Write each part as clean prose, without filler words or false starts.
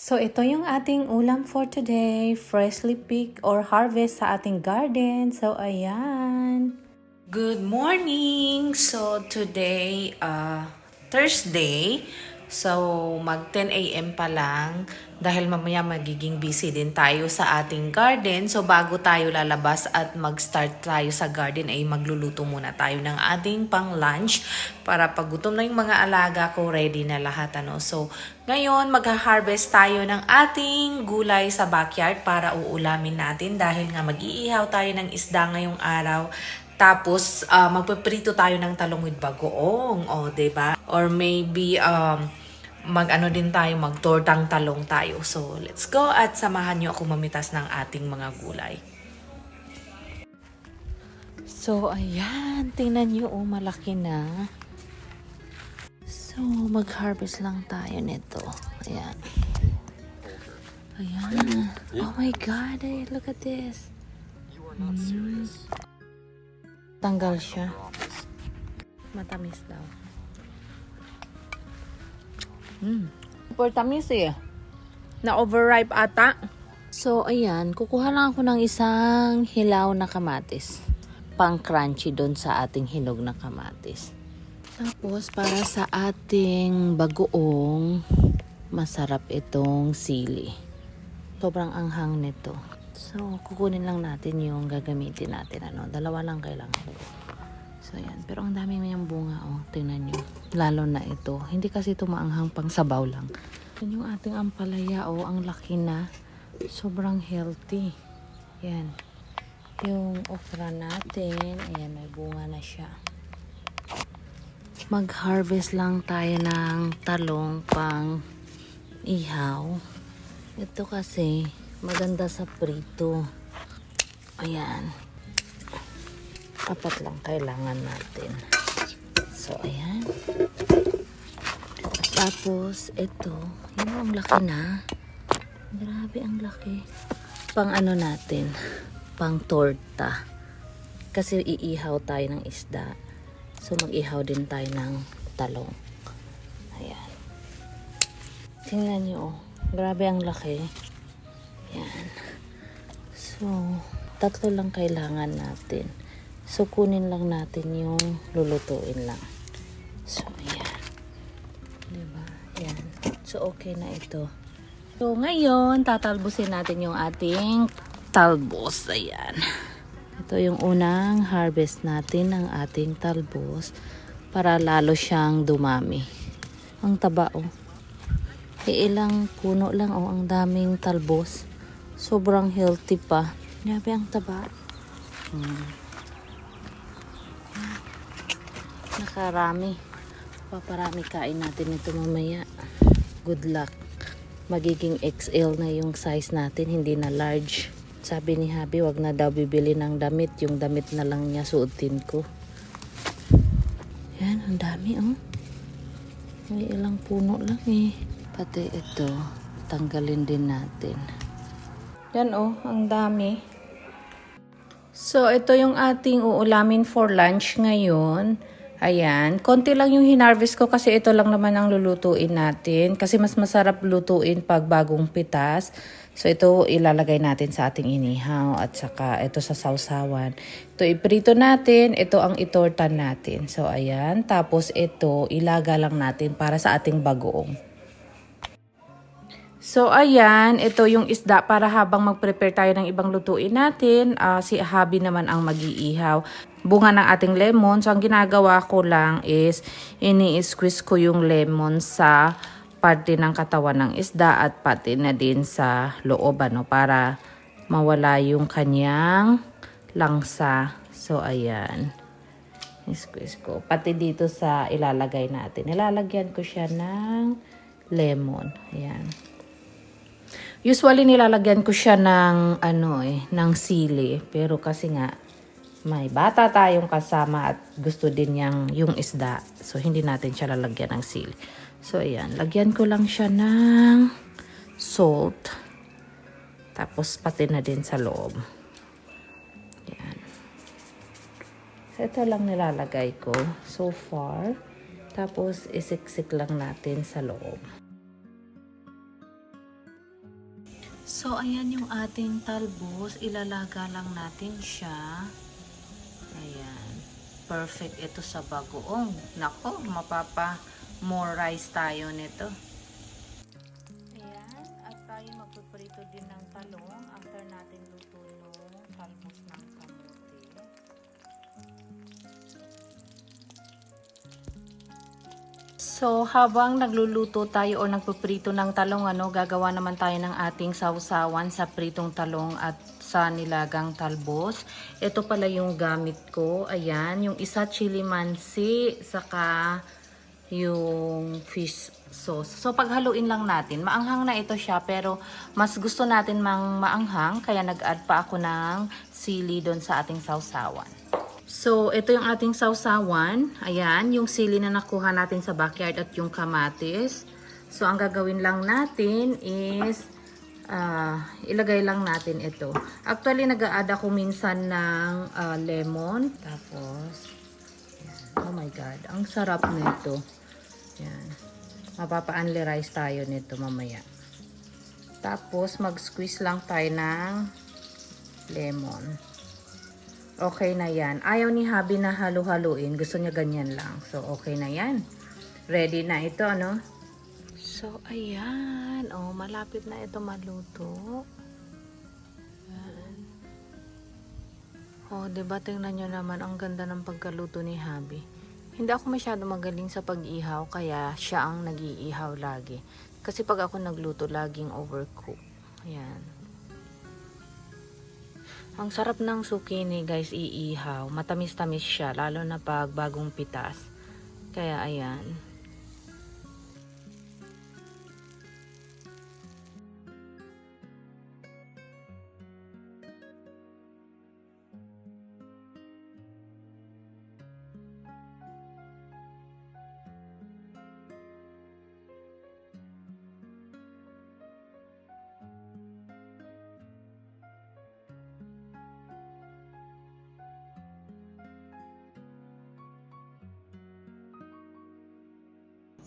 So, ito yung ating ulam for today. Freshly picked or harvest sa ating garden. So, ayan. Good morning! So, today, Thursday. So, mag 10 a.m. pa lang dahil mamaya magiging busy din tayo sa ating garden. So, bago tayo lalabas at mag-start tayo sa garden ay magluluto muna tayo ng ating pang lunch para pag gutom na yung mga alaga ko, ready na lahat. Ano? So, ngayon mag-harvest tayo ng ating gulay sa backyard para uulamin natin dahil nga mag-iihaw tayo ng isda ngayong araw. Tapos, magpiprito tayo ng talong with bagoong, o, diba? Or maybe, mag-ano din tayo, mag-tortang talong tayo. So, let's go at samahan nyo ako mamitas ng ating mga gulay. So, ayan. Tingnan nyo, malaki na. So, mag-harvest lang tayo nito. Ayan. Ayan. Oh my God, look at this. Tanggal siya. Matamis daw. Super tamis eh. Na-overripe ata. So, ayan. Kukuha lang ako ng isang hilaw na kamatis. Pang crunchy doon sa ating hinog na kamatis. Tapos, para sa ating bagoong, masarap itong sili. Sobrang anghang nito. So, kukunin lang natin yung gagamitin natin. Dalawa lang kailangan ko. So, yan. Pero ang dami mayang bunga, oh. Tingnan nyo. Lalo na ito. Hindi kasi ito maanghang pang sabaw lang. Yan yung ating ampalaya, oh. Ang laki na. Sobrang healthy. Yan. Yung okra natin. Ayan, may bunga na siya. Mag-harvest lang tayo ng talong pang ihaw. Ito kasi maganda sa prito. Ayan. Apat lang kailangan natin. So, ayan. Tapos, ito. Yun ang laki na. Grabe, ang laki. Pang ano natin. Pang torta. Kasi iihaw tayo ng isda. So, mag-ihaw din tayo ng talong. Ayan. Tingnan nyo, oh. Grabe ang laki. Yan. So, 3 lang kailangan natin. So, kunin lang natin yung lulutuin lang. So, yan. Diba? Yan. So, okay na ito. So, ngayon, tatalbusin natin yung ating talbos. Ayan. Ito yung unang harvest natin ng ating talbos para lalo siyang dumami. Ang taba, oh. Ilang puno lang, oh, ang daming talbos. Sobrang healthy pa. Grabe ang taba. Nakarami. Paparami kain natin ito mamaya. Good luck. Magiging XL na yung size natin, hindi na large. Sabi ni Habi, wag na daw bibili ng damit. Yung damit na lang niya suotin ko. Yan, ang dami, oh. May ilang puno lang, eh. Pati ito, tanggalin din natin. Yan, oh, ang dami. So, ito yung ating uulamin for lunch ngayon. Ayan, konti lang yung hinarvest ko kasi ito lang naman ang lulutuin natin. Kasi mas masarap lutuin pag bagong pitas. So, ito ilalagay natin sa ating inihaw at saka ito sa sausawan. Ito iprito natin, ito ang itorta natin. So, ayan. Tapos ito, ilaga lang natin para sa ating bagoong. So, ayan, ito yung isda para habang mag-prepare tayo ng ibang lutuin natin. Si Habi naman ang mag-iihaw. Bunga ng ating lemon. So, ang ginagawa ko lang is ini-squeeze ko yung lemon sa parte ng katawan ng isda at pati na din sa loob, para mawala yung kanyang langsa. So, ayan. I-squeeze ko. Pati dito sa ilalagay natin. Ilalagyan ko siya ng lemon. Ayan. Usually nilalagyan ko siya ng ng sili, pero kasi nga may bata tayong kasama at gusto din niyang yung isda. So hindi natin siya lalagyan ng sili. So ayan, lagyan ko lang siya ng salt. Tapos pati na din sa loob. Ayan. So ito lang nilalagay ko so far. Tapos isiksik lang natin sa loob. So, ayan yung ating talbos. Ilalaga lang natin siya. Ayan. Perfect ito sa bagoong. Nako, more rice tayo nito. Ayan. At tayo magpiprito din ng talong after natin luto yung talbos ng kamote. So, habang nagluluto tayo o nagpiprito ng talong, gagawa naman tayo ng ating sausawan sa pritong talong at sa nilagang talbos. Ito pala yung gamit ko. Ayan, yung isa chili mansi, saka yung fish sauce. So, paghaluin lang natin. Maanghang na ito siya, pero mas gusto natin maanghang, kaya nag-add pa ako ng sili doon sa ating sausawan. So, ito yung ating sausawan. Ayan, yung sili na nakuha natin sa backyard at yung kamatis. So, ang gagawin lang natin is ilagay lang natin ito. Actually, nag-a-add ako minsan ng lemon. Tapos, ayan. Oh my God, ang sarap nito. Ayan. Mapapa-only rice tayo nito mamaya. Tapos, mag-squeeze lang tayo ng lemon. Okay na yan. Ayaw ni Habi na halu-haluin. Gusto niya ganyan lang. So, okay na yan. Ready na ito, ano? So, ayan. Oh, malapit na ito maluto. Ayan. Oh, diba? Tingnan nyo naman. Ang ganda ng pagkaluto ni Habi. Hindi ako masyado magaling sa pag-ihaw. Kaya siya ang nag-iihaw lagi. Kasi pag ako nagluto, laging overcook. Ayan. Ang sarap ng zucchini guys, iihaw. Matamis-tamis siya, lalo na pag bagong pitas. Kaya ayan.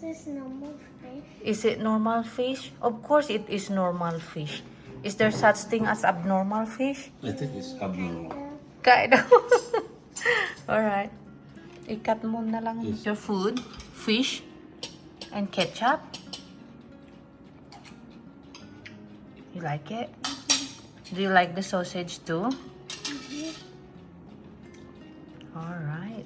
Is this normal fish? Is it normal fish? Of course it is normal fish. Is there such thing as abnormal fish? I think it's abnormal. Kind of. Alright. I-cut mo na lang Yes. your food, fish, and ketchup. You like it? Do you like the sausage too? Alright.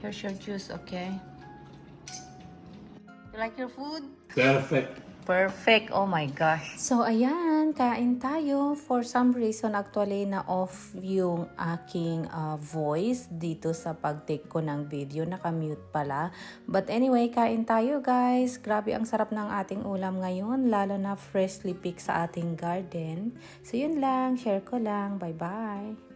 Here's your juice, okay? You like your food? Perfect. Perfect. Oh my gosh. So, ayan. Kain tayo. For some reason, actually, na-off yung aking voice dito sa pag-take ko ng video. Naka-mute pala. But anyway, kain tayo, guys. Grabe ang sarap ng ating ulam ngayon. Lalo na freshly picked sa ating garden. So, yun lang. Share ko lang. Bye-bye.